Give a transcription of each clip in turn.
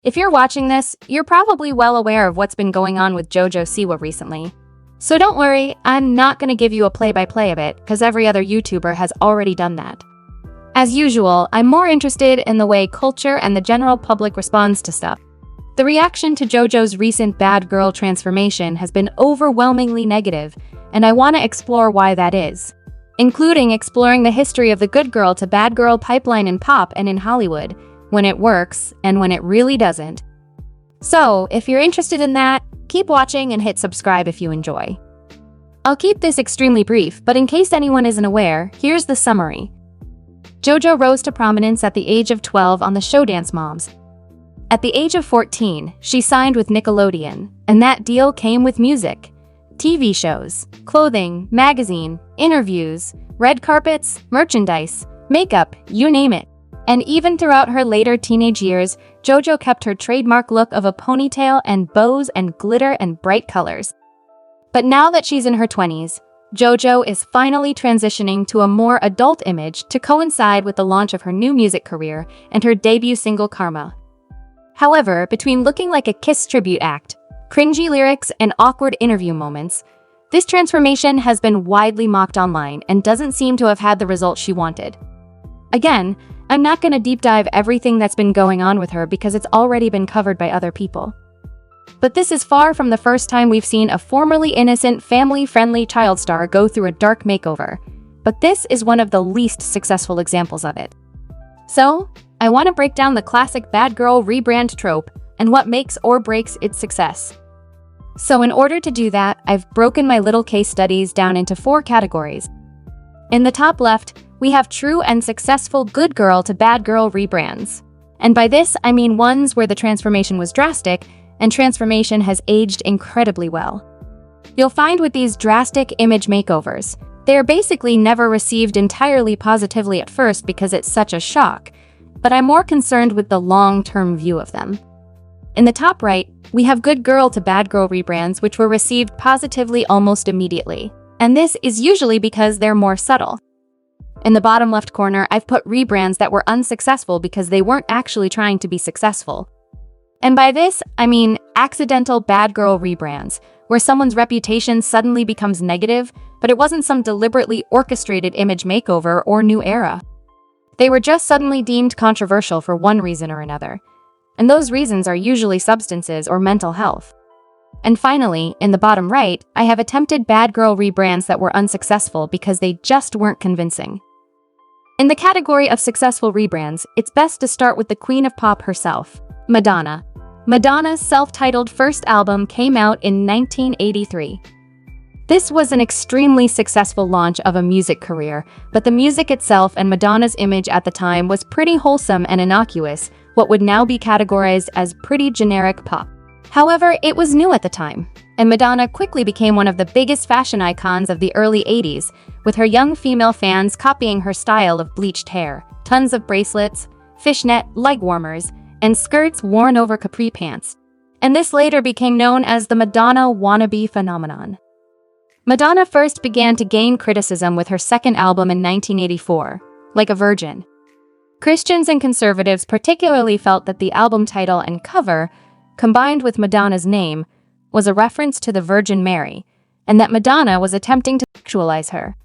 If you're watching this, you're probably well aware of what's been going on with JoJo Siwa recently. So don't worry, I'm not gonna give you a play-by-play of it, because every other YouTuber has already done that. As usual, I'm more interested in the way culture and the general public responds to stuff. The reaction to JoJo's recent bad girl transformation has been overwhelmingly negative, and I want to explore why that is, including exploring the history of the good girl to bad girl pipeline in pop and in Hollywood, when it works and when it really doesn't. So, if you're interested in that, keep watching and hit subscribe if you enjoy. I'll keep this extremely brief, but in case anyone isn't aware, here's the summary. JoJo rose to prominence at the age of 12 on the show Dance Moms. At the age of 14, she signed with Nickelodeon, and that deal came with music, TV shows, clothing, magazine, interviews, red carpets, merchandise, makeup, you name it. And even throughout her later teenage years, JoJo kept her trademark look of a ponytail and bows and glitter and bright colors. But now that she's in her 20s, JoJo is finally transitioning to a more adult image to coincide with the launch of her new music career and her debut single Karma. However, between looking like a Kiss tribute act, cringy lyrics, and awkward interview moments, this transformation has been widely mocked online and doesn't seem to have had the results she wanted. Again, I'm not going to deep dive everything that's been going on with her because it's already been covered by other people. But this is far from the first time we've seen a formerly innocent, family-friendly child star go through a dark makeover, but this is one of the least successful examples of it. So, I want to break down the classic bad girl rebrand trope and what makes or breaks its success. So in order to do that, I've broken my little case studies down into 4 categories. In the top left, we have true and successful good girl to bad girl rebrands. And by this, I mean ones where the transformation was drastic and transformation has aged incredibly well. You'll find with these drastic image makeovers, they are basically never received entirely positively at first because it's such a shock, but I'm more concerned with the long-term view of them. In the top right, we have good girl to bad girl rebrands which were received positively almost immediately, and this is usually because they're more subtle. In the bottom left corner, I've put rebrands that were unsuccessful because they weren't actually trying to be successful. And by this, I mean accidental bad girl rebrands, where someone's reputation suddenly becomes negative, but it wasn't some deliberately orchestrated image makeover or new era. They were just suddenly deemed controversial for one reason or another, and those reasons are usually substances or mental health. And finally, in the bottom right, I have attempted bad girl rebrands that were unsuccessful because they just weren't convincing. In the category of successful rebrands, it's best to start with the queen of pop herself, Madonna. Madonna's self-titled first album came out in 1983. This was an extremely successful launch of a music career, but the music itself and Madonna's image at the time was pretty wholesome and innocuous, what would now be categorized as pretty generic pop. However, it was new at the time, and Madonna quickly became one of the biggest fashion icons of the early 80s, with her young female fans copying her style of bleached hair, tons of bracelets, fishnet leg warmers, and skirts worn over capri pants. And this later became known as the Madonna wannabe phenomenon. Madonna first began to gain criticism with her second album in 1984, Like a Virgin. Christians and conservatives particularly felt that the album title and cover, combined with Madonna's name, was a reference to the Virgin Mary, and that Madonna was attempting to sexualize her.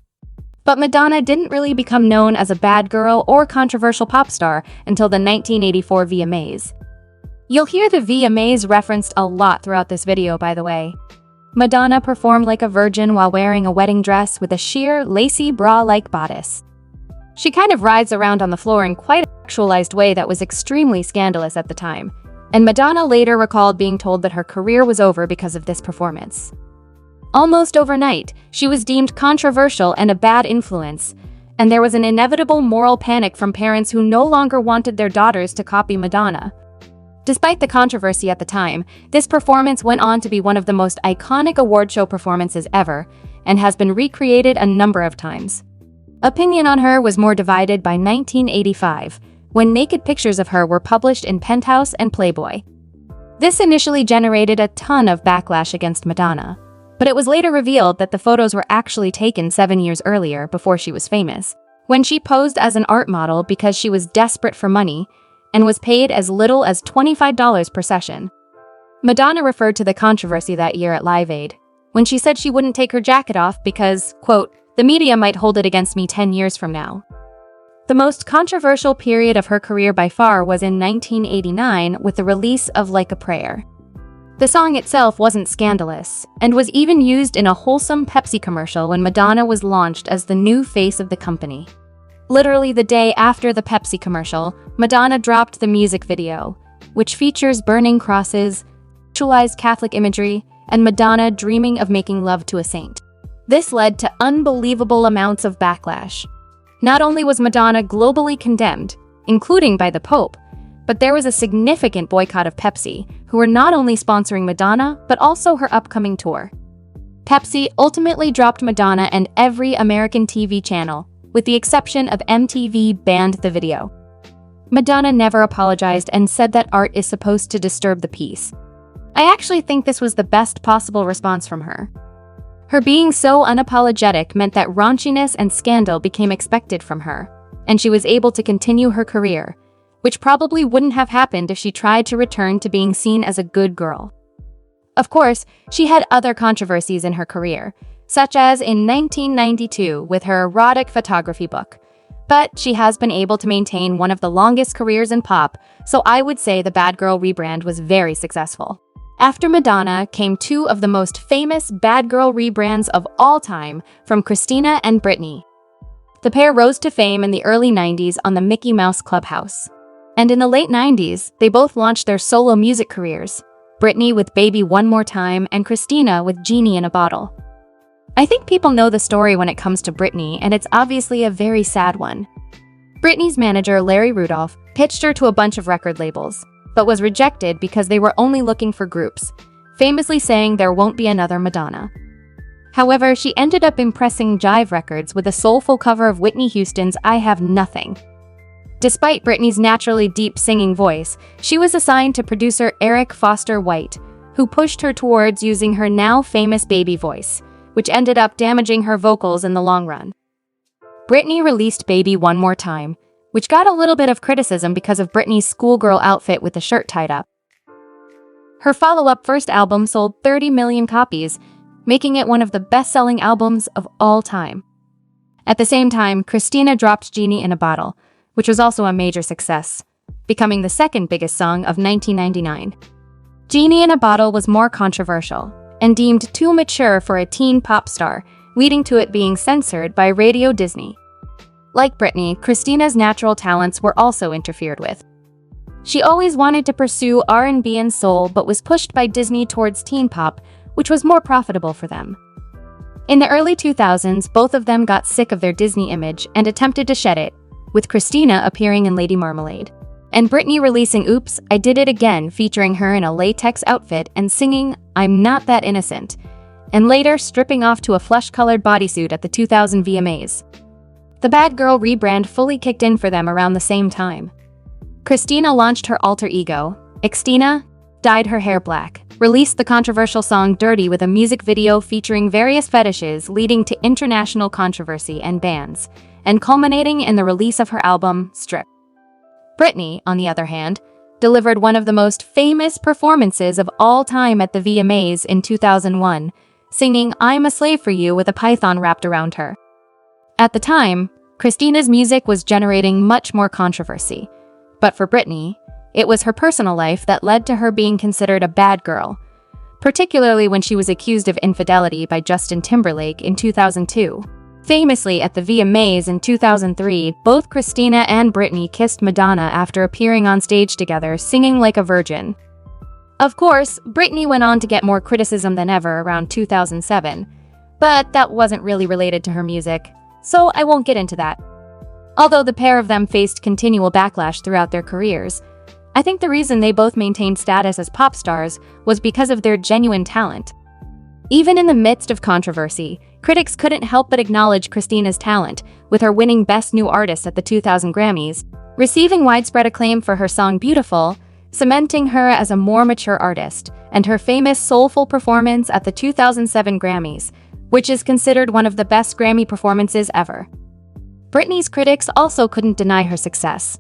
But Madonna didn't really become known as a bad girl or controversial pop star until the 1984 VMAs. You'll hear the VMAs referenced a lot throughout this video, by the way. Madonna performed like a virgin while wearing a wedding dress with a sheer, lacy bra-like bodice. She kind of rides around on the floor in quite a sexualized way that was extremely scandalous at the time, and Madonna later recalled being told that her career was over because of this performance. Almost overnight, she was deemed controversial and a bad influence, and there was an inevitable moral panic from parents who no longer wanted their daughters to copy Madonna. Despite the controversy at the time, this performance went on to be one of the most iconic award show performances ever, and has been recreated a number of times. Opinion on her was more divided by 1985, when naked pictures of her were published in Penthouse and Playboy. This initially generated a ton of backlash against Madonna, but it was later revealed that the photos were actually taken 7 years earlier before she was famous, when she posed as an art model because she was desperate for money, and was paid as little as $25 per session. Madonna referred to the controversy that year at Live Aid, when she said she wouldn't take her jacket off because, quote, "the media might hold it against me 10 years from now." The most controversial period of her career by far was in 1989 with the release of Like a Prayer. The song itself wasn't scandalous, and was even used in a wholesome Pepsi commercial when Madonna was launched as the new face of the company. Literally the day after the Pepsi commercial, Madonna dropped the music video, which features burning crosses, sexualized Catholic imagery, and Madonna dreaming of making love to a saint. This led to unbelievable amounts of backlash. Not only was Madonna globally condemned, including by the Pope, but there was a significant boycott of Pepsi, who were not only sponsoring Madonna, but also her upcoming tour. Pepsi ultimately dropped Madonna and every American TV channel, with the exception of MTV banned the video. Madonna never apologized and said that art is supposed to disturb the peace. I actually think this was the best possible response from her. Her being so unapologetic meant that raunchiness and scandal became expected from her, and she was able to continue her career, which probably wouldn't have happened if she tried to return to being seen as a good girl. Of course, she had other controversies in her career, such as in 1992 with her erotic photography book, but she has been able to maintain one of the longest careers in pop, so I would say the Bad Girl rebrand was very successful. After Madonna came two of the most famous Bad Girl rebrands of all time from Christina and Britney. The pair rose to fame in the early 90s on the Mickey Mouse Clubhouse. And in the late 90s, they both launched their solo music careers, Britney with Baby One More Time and Christina with Genie in a Bottle. I think people know the story when it comes to Britney, and it's obviously a very sad one. Britney's manager, Larry Rudolph, pitched her to a bunch of record labels, but was rejected because they were only looking for groups, famously saying there won't be another Madonna. However, she ended up impressing Jive Records with a soulful cover of Whitney Houston's I Have Nothing. Despite Britney's naturally deep singing voice, she was assigned to producer Eric Foster White, who pushed her towards using her now famous baby voice, which ended up damaging her vocals in the long run. Britney released Baby One More Time, which got a little bit of criticism because of Britney's schoolgirl outfit with the shirt tied up. Her follow-up first album sold 30 million copies, making it one of the best-selling albums of all time. At the same time, Christina dropped Genie in a Bottle, which was also a major success, becoming the second biggest song of 1999. Genie in a Bottle was more controversial and deemed too mature for a teen pop star, leading to it being censored by Radio Disney. Like Britney, Christina's natural talents were also interfered with. She always wanted to pursue R&B and soul, but was pushed by Disney towards teen pop, which was more profitable for them. In the early 2000s, both of them got sick of their Disney image and attempted to shed it, with Christina appearing in Lady Marmalade, and Britney releasing Oops, I Did It Again featuring her in a latex outfit and singing I'm Not That Innocent, and later stripping off to a flesh-colored bodysuit at the 2000 VMAs. The Bad Girl rebrand fully kicked in for them around the same time. Christina launched her alter ego, Xtina, dyed her hair black, released the controversial song Dirty with a music video featuring various fetishes leading to international controversy and bans, and culminating in the release of her album, Strip. Britney, on the other hand, delivered one of the most famous performances of all time at the VMAs in 2001, singing I'm a Slave for You with a python wrapped around her. At the time, Christina's music was generating much more controversy, but for Britney, it was her personal life that led to her being considered a bad girl, particularly when she was accused of infidelity by Justin Timberlake in 2002. Famously, at the VMAs in 2003, both Christina and Britney kissed Madonna after appearing on stage together singing Like a Virgin. Of course, Britney went on to get more criticism than ever around 2007, but that wasn't really related to her music, so I won't get into that. Although the pair of them faced continual backlash throughout their careers, I think the reason they both maintained status as pop stars was because of their genuine talent. Even in the midst of controversy, critics couldn't help but acknowledge Christina's talent, with her winning Best New Artist at the 2000 Grammys, receiving widespread acclaim for her song Beautiful, cementing her as a more mature artist, and her famous soulful performance at the 2007 Grammys, which is considered one of the best Grammy performances ever. Britney's critics also couldn't deny her success.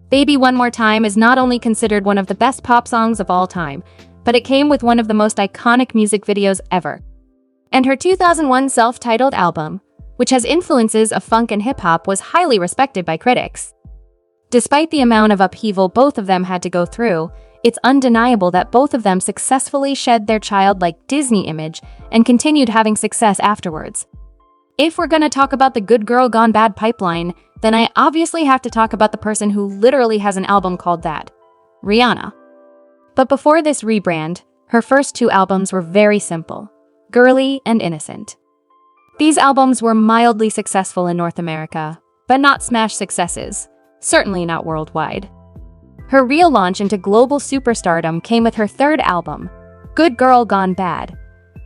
Baby One More Time is not only considered one of the best pop songs of all time, but it came with one of the most iconic music videos ever. And her 2001 self-titled album, which has influences of funk and hip-hop, was highly respected by critics. Despite the amount of upheaval both of them had to go through, it's undeniable that both of them successfully shed their childlike Disney image and continued having success afterwards. If we're gonna talk about the good girl gone bad pipeline, then I obviously have to talk about the person who literally has an album called that, Rihanna. But before this rebrand, her first two albums were very simple, girly and innocent. These albums were mildly successful in North America, but not smash successes, certainly not worldwide. Her real launch into global superstardom came with her third album, Good Girl Gone Bad,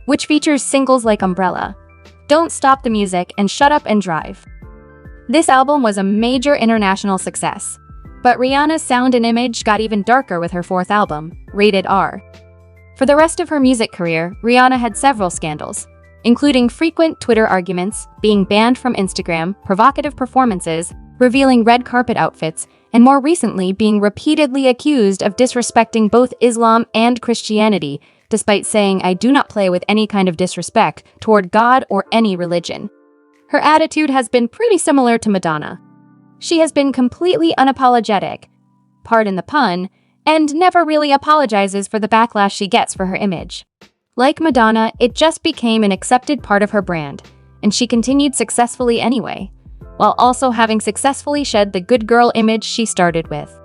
which features singles like Umbrella, Don't Stop the Music, and Shut Up and Drive. This album was a major international success, but Rihanna's sound and image got even darker with her fourth album, Rated R. For the rest of her music career, Rihanna had several scandals, including frequent Twitter arguments, being banned from Instagram, provocative performances, revealing red carpet outfits, and more recently being repeatedly accused of disrespecting both Islam and Christianity, despite saying, "I do not play with any kind of disrespect toward God or any religion." Her attitude has been pretty similar to Madonna. She has been completely unapologetic, pardon the pun, and never really apologizes for the backlash she gets for her image. Like Madonna, it just became an accepted part of her brand, and she continued successfully anyway, while also having successfully shed the good girl image she started with.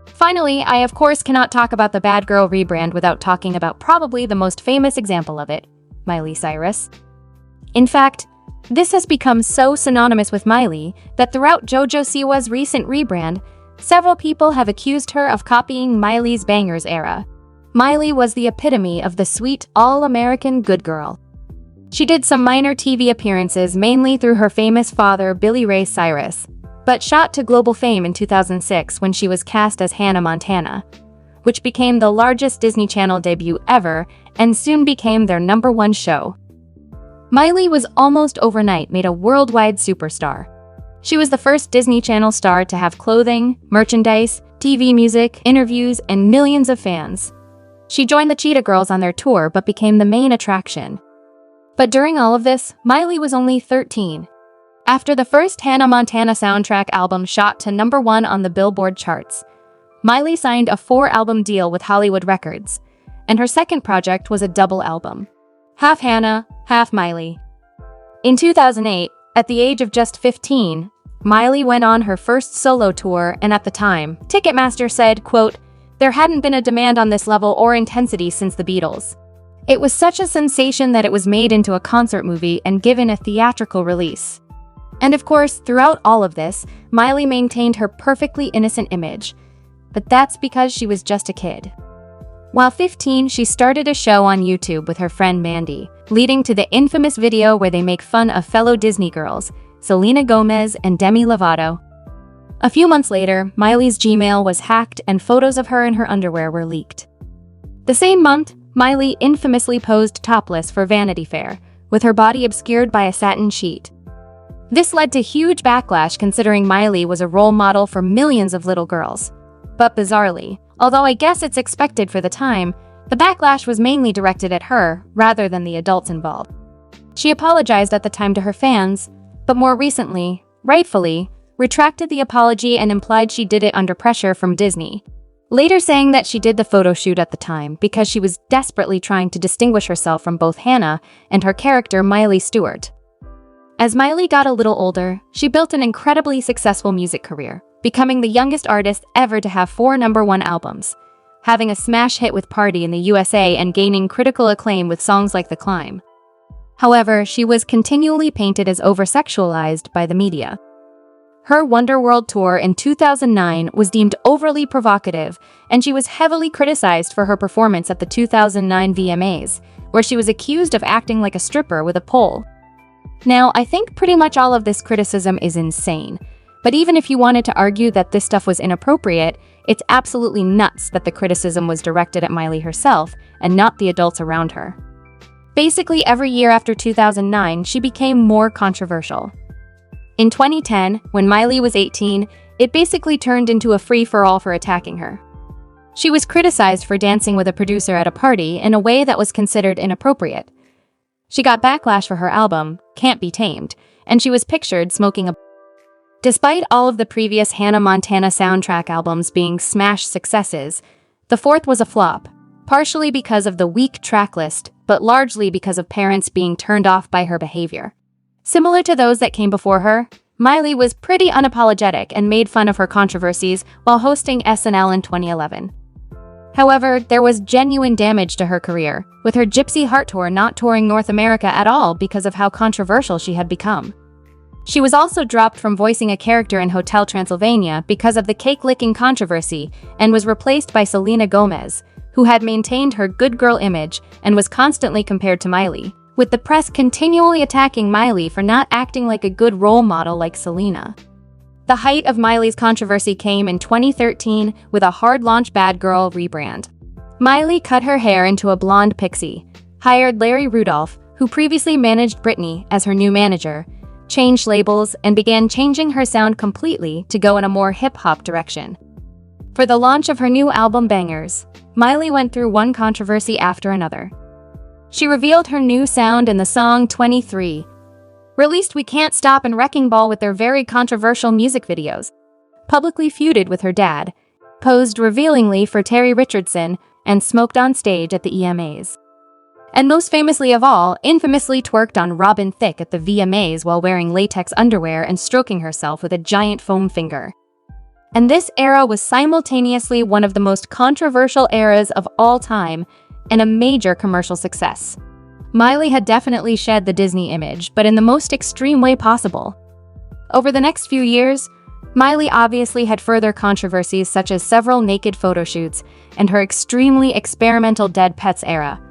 Finally, I of course cannot talk about the bad girl rebrand without talking about probably the most famous example of it, Miley Cyrus. In fact, this has become so synonymous with Miley that throughout JoJo Siwa's recent rebrand, several people have accused her of copying Miley's Bangerz era. Miley was the epitome of the sweet, all-American good girl. She did some minor TV appearances mainly through her famous father, Billie Cyrus, but shot to global fame in 2006 when she was cast as Hannah Montana, which became the largest Disney Channel debut ever and soon became their #1 show. Miley was almost overnight made a worldwide superstar. She was the first Disney Channel star to have clothing, merchandise, TV music, interviews, and millions of fans. She joined the Cheetah Girls on their tour but became the main attraction. But during all of this, Miley was only 13. After the first Hannah Montana soundtrack album shot to #1 on the Billboard charts, Miley signed a 4-album deal with Hollywood Records, and her second project was a double album. Half Hannah, half Miley. In 2008, at the age of just 15, Miley went on her first solo tour, and at the time, Ticketmaster said, quote, "There hadn't been a demand on this level or intensity since the Beatles." It was such a sensation that it was made into a concert movie and given a theatrical release. And of course, throughout all of this, Miley maintained her perfectly innocent image. But that's because she was just a kid. While 15, she started a show on YouTube with her friend Mandy, leading to the infamous video where they make fun of fellow Disney girls, Selena Gomez and Demi Lovato. A few months later, Miley's Gmail was hacked and photos of her in her underwear were leaked. The same month, Miley infamously posed topless for Vanity Fair, with her body obscured by a satin sheet. This led to huge backlash considering Miley was a role model for millions of little girls. But bizarrely, although I guess it's expected for the time, the backlash was mainly directed at her rather than the adults involved. She apologized at the time to her fans, but more recently, rightfully, retracted the apology and implied she did it under pressure from Disney, later saying that she did the photo shoot at the time because she was desperately trying to distinguish herself from both Hannah and her character Miley Stewart. As Miley got a little older, she built an incredibly successful music career, becoming the youngest artist ever to have 4 #1 albums, having a smash hit with Party in the USA and gaining critical acclaim with songs like The Climb. However, she was continually painted as over-sexualized by the media. Her Wonderworld tour in 2009 was deemed overly provocative, and she was heavily criticized for her performance at the 2009 VMAs, where she was accused of acting like a stripper with a pole. Now, I think pretty much all of this criticism is insane, but even if you wanted to argue that this stuff was inappropriate, it's absolutely nuts that the criticism was directed at Miley herself and not the adults around her. Basically, every year after 2009, she became more controversial. In 2010, when Miley was 18, it basically turned into a free-for-all for attacking her. She was criticized for dancing with a producer at a party in a way that was considered inappropriate. She got backlash for her album, Can't Be Tamed, and she was pictured smoking a... Despite all of the previous Hannah Montana soundtrack albums being smash successes, the fourth was a flop, partially because of the weak track list, but largely because of parents being turned off by her behavior. Similar to those that came before her, Miley was pretty unapologetic and made fun of her controversies while hosting SNL in 2011. However, there was genuine damage to her career, with her Gypsy Heart Tour not touring North America at all because of how controversial she had become. She was also dropped from voicing a character in Hotel Transylvania because of the cake-licking controversy and was replaced by Selena Gomez, who had maintained her good girl image and was constantly compared to Miley, with the press continually attacking Miley for not acting like a good role model like Selena. The height of Miley's controversy came in 2013 with a hard-launch Bad Girl rebrand. Miley cut her hair into a blonde pixie, hired Larry Rudolph, who previously managed Britney, as her new manager, changed labels, and began changing her sound completely to go in a more hip-hop direction. For the launch of her new album Bangerz, Miley went through one controversy after another. She revealed her new sound in the song 23, released We Can't Stop and Wrecking Ball with their very controversial music videos, publicly feuded with her dad, posed revealingly for Terry Richardson, and smoked on stage at the EMAs. And most famously of all, infamously twerked on Robin Thicke at the VMAs while wearing latex underwear and stroking herself with a giant foam finger. And this era was simultaneously one of the most controversial eras of all time and a major commercial success. Miley had definitely shed the Disney image, but in the most extreme way possible. Over the next few years, Miley obviously had further controversies such as several naked photo shoots and her extremely experimental Dead Pets era,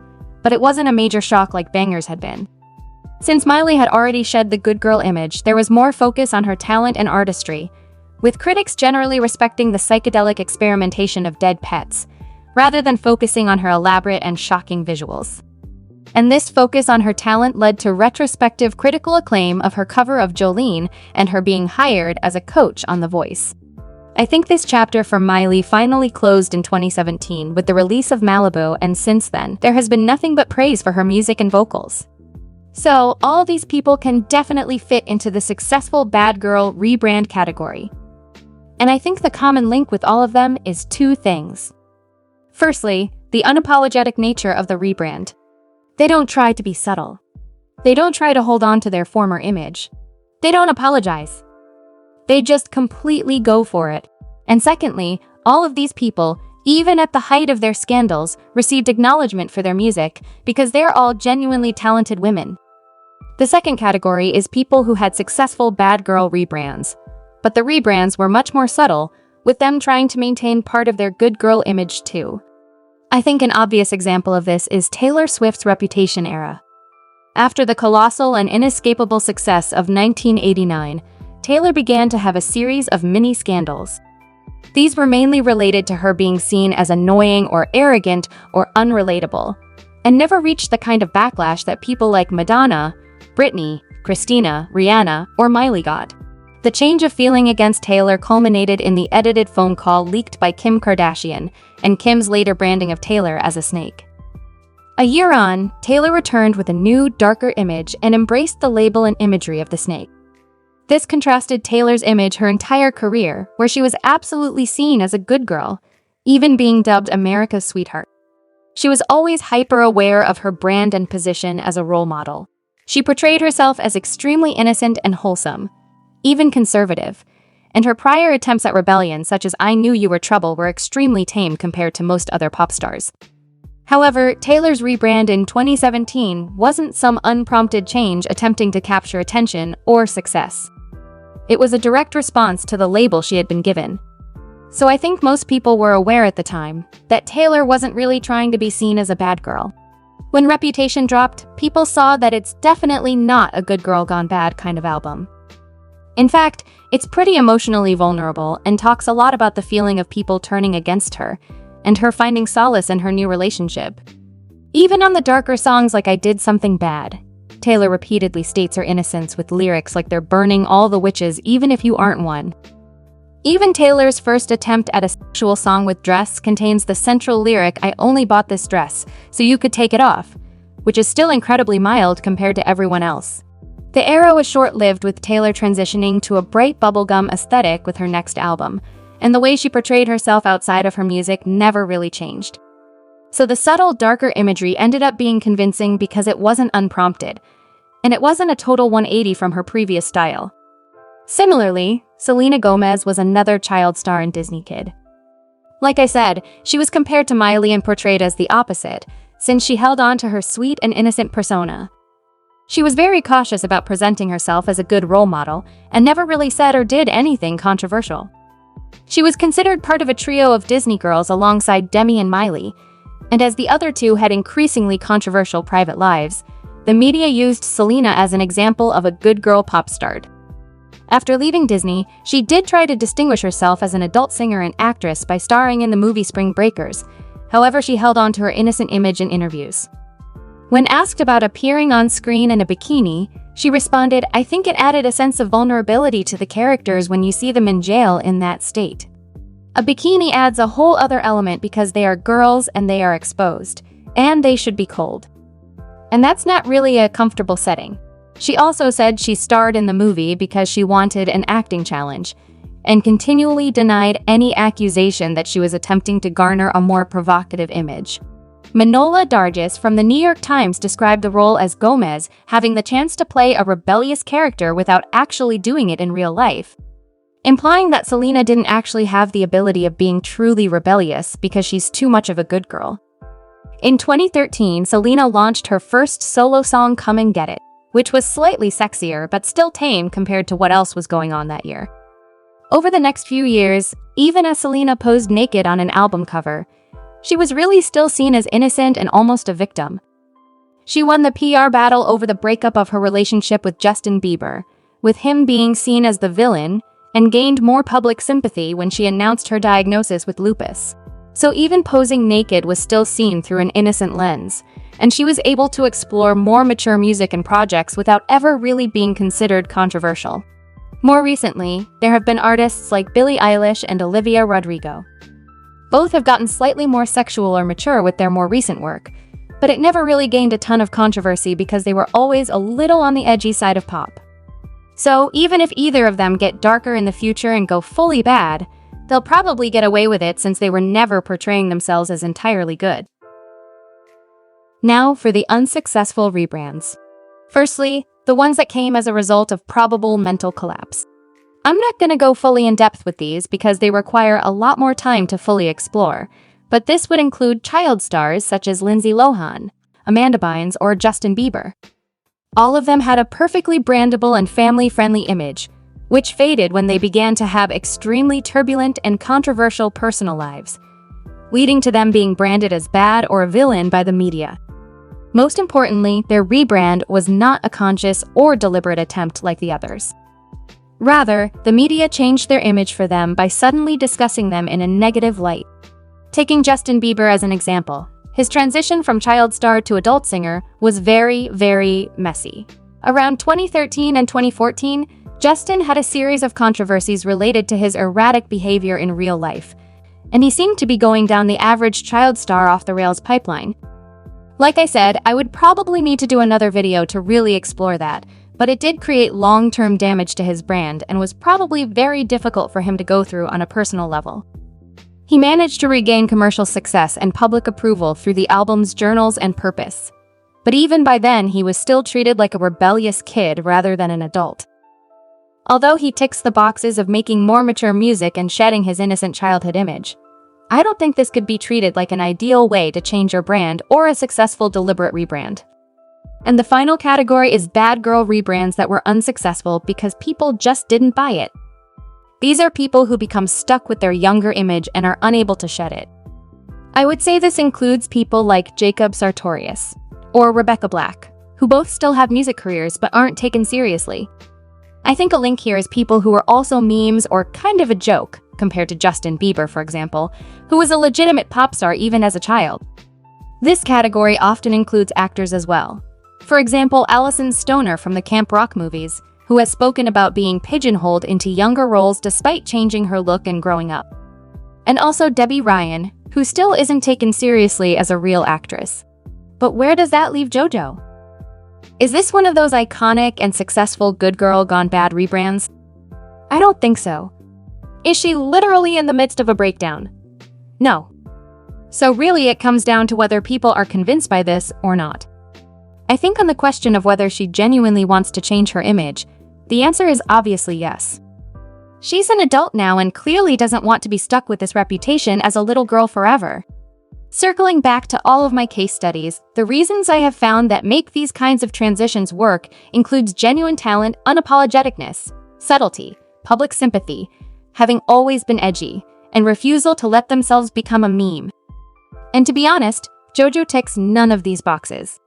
but it wasn't a major shock like Bangerz had been. Since Miley had already shed the good girl image, there was more focus on her talent and artistry, with critics generally respecting the psychedelic experimentation of Dead Pets, rather than focusing on her elaborate and shocking visuals. And this focus on her talent led to retrospective critical acclaim of her cover of Jolene and her being hired as a coach on The Voice. I think this chapter for Miley finally closed in 2017 with the release of Malibu, and since then, there has been nothing but praise for her music and vocals. So, all these people can definitely fit into the successful bad girl rebrand category. And I think the common link with all of them is two things. Firstly, the unapologetic nature of the rebrand. They don't try to be subtle. They don't try to hold on to their former image. They don't apologize. They just completely go for it. And secondly, all of these people, even at the height of their scandals, received acknowledgement for their music because they're all genuinely talented women. The second category is people who had successful bad girl rebrands. But the rebrands were much more subtle, with them trying to maintain part of their good girl image too. I think an obvious example of this is Taylor Swift's Reputation era. After the colossal and inescapable success of 1989, Taylor began to have a series of mini scandals. These were mainly related to her being seen as annoying or arrogant or unrelatable, and never reached the kind of backlash that people like Madonna, Britney, Christina, Rihanna, or Miley got. The change of feeling against Taylor culminated in the edited phone call leaked by Kim Kardashian and Kim's later branding of Taylor as a snake. A year on, Taylor returned with a new, darker image and embraced the label and imagery of the snake. This contrasted Taylor's image her entire career, where she was absolutely seen as a good girl, even being dubbed America's sweetheart. She was always hyper-aware of her brand and position as a role model. She portrayed herself as extremely innocent and wholesome, even conservative, and her prior attempts at rebellion, such as I Knew You Were Trouble, were extremely tame compared to most other pop stars. However, Taylor's rebrand in 2017 wasn't some unprompted change attempting to capture attention or success. It was a direct response to the label she had been given. So I think most people were aware at the time that Taylor wasn't really trying to be seen as a bad girl. When Reputation dropped, people saw that it's definitely not a good girl gone bad kind of album. In fact, it's pretty emotionally vulnerable and talks a lot about the feeling of people turning against her and her finding solace in her new relationship. Even on the darker songs like I Did Something Bad, Taylor repeatedly states her innocence with lyrics like they're burning all the witches even if you aren't one. Even Taylor's first attempt at a sexual song with dress contains the central lyric, "I only bought this dress so you could take it off," which is still incredibly mild compared to everyone else. The era was short-lived, with Taylor transitioning to a bright bubblegum aesthetic with her next album, and the way she portrayed herself outside of her music never really changed. So the subtle, darker imagery ended up being convincing because it wasn't unprompted, and it wasn't a total 180 from her previous style. Similarly, Selena Gomez was another child star and Disney kid. Like I said, she was compared to Miley and portrayed as the opposite, since she held on to her sweet and innocent persona. She was very cautious about presenting herself as a good role model and never really said or did anything controversial. She was considered part of a trio of Disney girls alongside Demi and Miley, and as the other two had increasingly controversial private lives, the media used Selena as an example of a good girl pop star. After leaving Disney, she did try to distinguish herself as an adult singer and actress by starring in the movie Spring Breakers. However, she held on to her innocent image in interviews. When asked about appearing on screen in a bikini, she responded, "I think it added a sense of vulnerability to the characters when you see them in jail in that state. A bikini adds a whole other element because they are girls and they are exposed, and they should be cold. And that's not really a comfortable setting." She also said she starred in the movie because she wanted an acting challenge, and continually denied any accusation that she was attempting to garner a more provocative image. Manohla Dargis from the New York Times described the role as Gomez having the chance to play a rebellious character without actually doing it in real life, implying that Selena didn't actually have the ability of being truly rebellious because she's too much of a good girl. In 2013, Selena launched her first solo song, "Come and Get It," which was slightly sexier but still tame compared to what else was going on that year. Over the next few years, even as Selena posed naked on an album cover, she was really still seen as innocent and almost a victim. She won the PR battle over the breakup of her relationship with Justin Bieber, with him being seen as the villain, and gained more public sympathy when she announced her diagnosis with lupus. So even posing naked was still seen through an innocent lens, and she was able to explore more mature music and projects without ever really being considered controversial. More recently, there have been artists like Billie Eilish and Olivia Rodrigo. Both have gotten slightly more sexual or mature with their more recent work, but it never really gained a ton of controversy because they were always a little on the edgy side of pop. So even if either of them get darker in the future and go fully bad, they'll probably get away with it since they were never portraying themselves as entirely good. Now for the unsuccessful rebrands. Firstly, the ones that came as a result of probable mental collapse. I'm not going to go fully in depth with these because they require a lot more time to fully explore, but this would include child stars such as Lindsay Lohan, Amanda Bynes, or Justin Bieber. All of them had a perfectly brandable and family-friendly image, which faded when they began to have extremely turbulent and controversial personal lives, leading to them being branded as bad or a villain by the media. Most importantly, their rebrand was not a conscious or deliberate attempt like the others. Rather, the media changed their image for them by suddenly discussing them in a negative light. Taking Justin Bieber as an example, his transition from child star to adult singer was very, very messy. Around 2013 and 2014, Justin had a series of controversies related to his erratic behavior in real life, and he seemed to be going down the average child star off-the-rails pipeline. Like I said, I would probably need to do another video to really explore that, but it did create long-term damage to his brand and was probably very difficult for him to go through on a personal level. He managed to regain commercial success and public approval through the albums Journals and Purpose. But even by then, he was still treated like a rebellious kid rather than an adult. Although he ticks the boxes of making more mature music and shedding his innocent childhood image, I don't think this could be treated like an ideal way to change your brand or a successful deliberate rebrand. And the final category is bad girl rebrands that were unsuccessful because people just didn't buy it. These are people who become stuck with their younger image and are unable to shed it. I would say this includes people like Jacob Sartorius or Rebecca Black, who both still have music careers but aren't taken seriously. I think a link here is people who are also memes or kind of a joke, compared to Justin Bieber, for example, who was a legitimate pop star even as a child. This category often includes actors as well. For example, Alyson Stoner from the Camp Rock movies, who has spoken about being pigeonholed into younger roles despite changing her look and growing up. And also Debbie Ryan, who still isn't taken seriously as a real actress. But where does that leave JoJo? Is this one of those iconic and successful good girl gone bad rebrands? I don't think so. Is she literally in the midst of a breakdown? No. So really it comes down to whether people are convinced by this or not. I think on the question of whether she genuinely wants to change her image, the answer is obviously yes. She's an adult now and clearly doesn't want to be stuck with this reputation as a little girl forever. Circling back to all of my case studies, the reasons I have found that make these kinds of transitions work includes genuine talent, unapologeticness, subtlety, public sympathy, having always been edgy, and refusal to let themselves become a meme. And to be honest, JoJo ticks none of these boxes.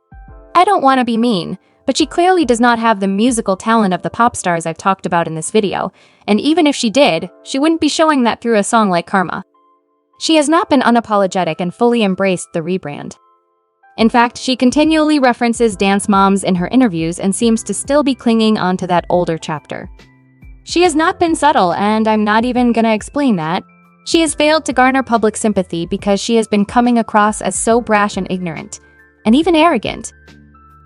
I don't want to be mean, but she clearly does not have the musical talent of the pop stars I've talked about in this video, and even if she did, she wouldn't be showing that through a song like Karma. She has not been unapologetic and fully embraced the rebrand. In fact, she continually references dance moms in her interviews and seems to still be clinging onto that older chapter. She has not been subtle, and I'm not even gonna explain that. She has failed to garner public sympathy because she has been coming across as so brash and ignorant, and even arrogant.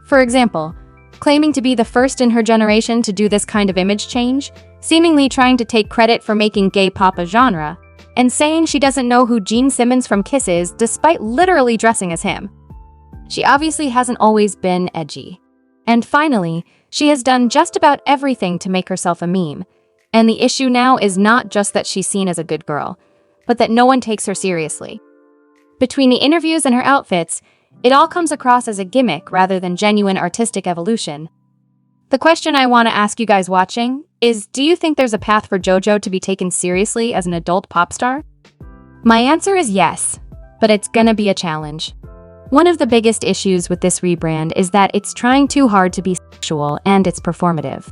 For example, claiming to be the first in her generation to do this kind of image change, seemingly trying to take credit for making gay pop a genre, and saying she doesn't know who Gene Simmons from Kiss is despite literally dressing as him. She obviously hasn't always been edgy. And finally, she has done just about everything to make herself a meme. And the issue now is not just that she's seen as a good girl, but that no one takes her seriously. Between the interviews and her outfits, it all comes across as a gimmick rather than genuine artistic evolution. The question I want to ask you guys watching is, do you think there's a path for JoJo to be taken seriously as an adult pop star? My answer is yes, but it's gonna be a challenge. One of the biggest issues with this rebrand is that it's trying too hard to be sexual and it's performative.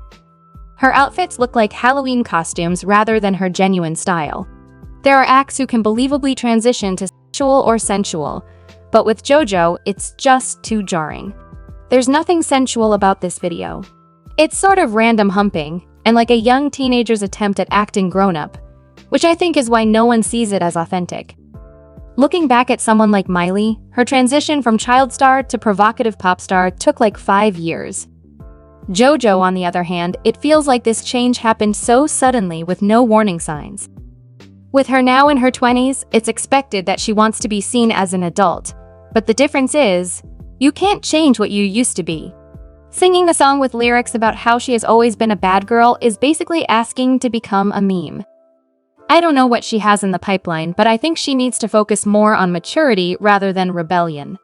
Her outfits look like Halloween costumes rather than her genuine style. There are acts who can believably transition to sexual or sensual, but with JoJo, it's just too jarring. There's nothing sensual about this video. It's sort of random humping, and like a young teenager's attempt at acting grown-up, which I think is why no one sees it as authentic. Looking back at someone like Miley, her transition from child star to provocative pop star took like 5 years. JoJo, on the other hand, it feels like this change happened so suddenly with no warning signs. With her now in her 20s, it's expected that she wants to be seen as an adult, but the difference is, you can't change what you used to be. Singing a song with lyrics about how she has always been a bad girl is basically asking to become a meme. I don't know what she has in the pipeline, but I think she needs to focus more on maturity rather than rebellion.